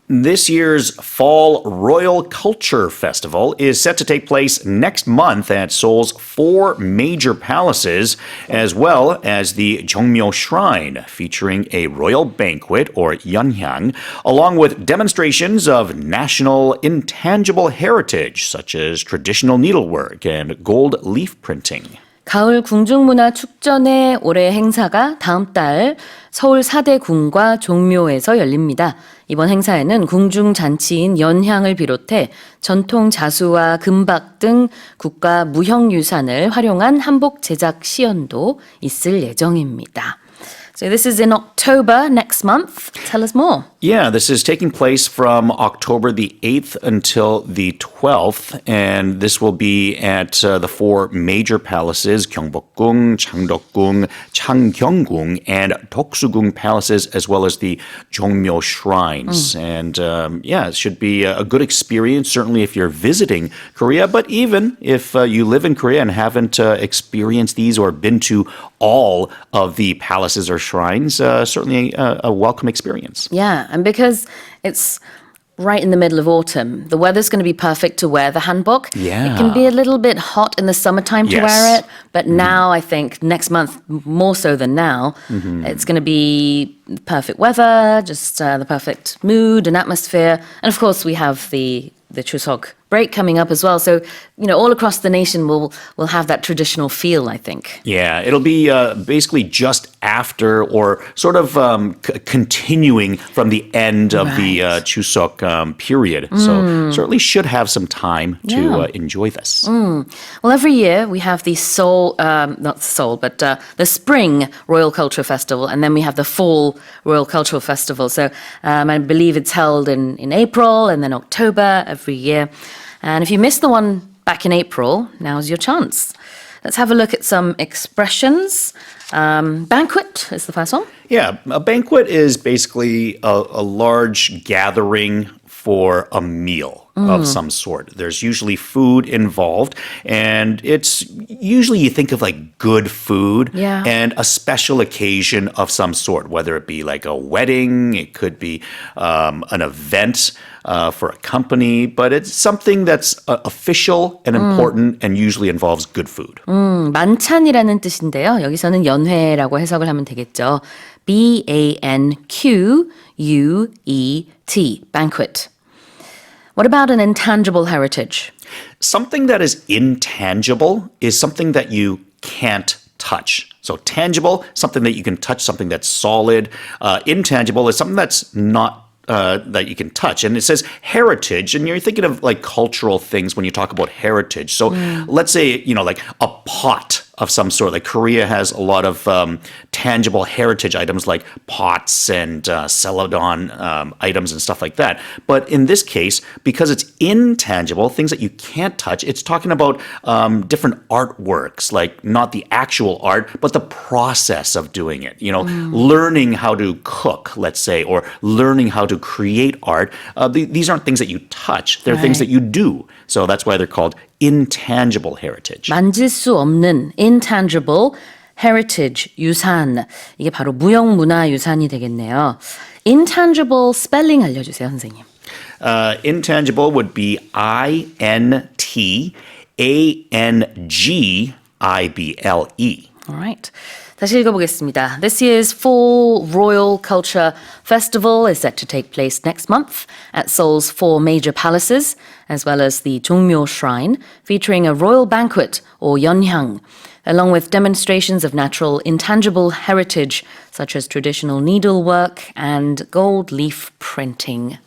This year's Fall Royal Culture Festival is set to take place next month at Seoul's four major palaces, as well as the Jongmyo Shrine, featuring a royal banquet, or Yeonhyang, along with demonstrations of national intangible heritage, such as traditional needlework and gold leaf printing. 가을 궁중문화축전의 올해 행사가 다음 달 서울 4대 궁과 종묘에서 열립니다. 이번 행사에는 궁중잔치인 연향을 비롯해 전통 자수와 금박 등 국가무형유산을 활용한 한복 제작 시연도 있을 예정입니다. So this is in October next month. Tell us more. Yeah, this is taking place from October the 8th until the 12th, and this will be at the four major palaces, Gyeongbokgung, Changdeokgung, Changgyeonggung, and Doksugung palaces, as well as the Jongmyo Shrines. And yeah, it should be a good experience, certainly if you're visiting Korea, but even if you live in Korea and haven't experienced these or been to all of the palaces or shrines, certainly a welcome experience. Yeah, and because it's right in the middle of autumn, the weather's going to be perfect to wear the hanbok. Yeah. It can be a little bit hot in the summertime to wear it, but now I think next month, more so than now, it's going to be perfect weather, just the perfect mood and atmosphere. And of course, we have the Chuseok break coming up as well. So, you know, all across the nation will have that traditional feel, I think. Yeah, it'll be basically just after or sort of continuing from the end of the Chuseok period. So certainly should have some time to enjoy this. Well, every year we have the the Spring Royal Culture Festival, and then we have the Fall Royal Cultural Festival. So I believe it's held in April and then October every year. And if you missed the one back in April, now's your chance. Let's have a look at some expressions. Banquet is the first one. Yeah, a banquet is basically a large gathering for a meal of some sort. There's usually food involved, and it's usually you think of like good food and a special occasion of some sort, whether it be like a wedding, it could be an event for a company, but it's something that's official and important and usually involves good food. 만찬이라는 뜻인데요. 여기서는 연회라고 해석을 하면 되겠죠. B-A-N-Q-U-E-T, banquet. What about an intangible heritage? Something that is intangible is something that you can't touch. So tangible, something that you can touch, something that's solid. Intangible is something that's not that you can touch. And it says heritage, and you're thinking of like cultural things when you talk about heritage. So let's say, you know, like a pot of some sort. Like Korea has a lot of tangible heritage items like pots and celadon items and stuff like that. But in this case, because it's intangible, things that you can't touch, it's talking about different artworks, like not the actual art, but the process of doing it. You know, learning how to cook, let's say, or learning how to create art. These aren't things that you touch. They're things that you do. So that's why they're called intangible heritage. 만질 수 없는 intangible heritage 유산. 이게 바로 무형문화유산이 되겠네요. intangible spelling 알려주세요, 선생님. Intangible would be I-N-T-A-N-G-I-B-L-E. All right. 다시 읽어보겠습니다. This year's Fall Royal Culture Festival is set to take place next month at Seoul's four major palaces, as well as the Jongmyo Shrine, featuring a royal banquet, or Yeonhyang, along with demonstrations of natural intangible heritage, such as traditional needlework and gold leaf printing.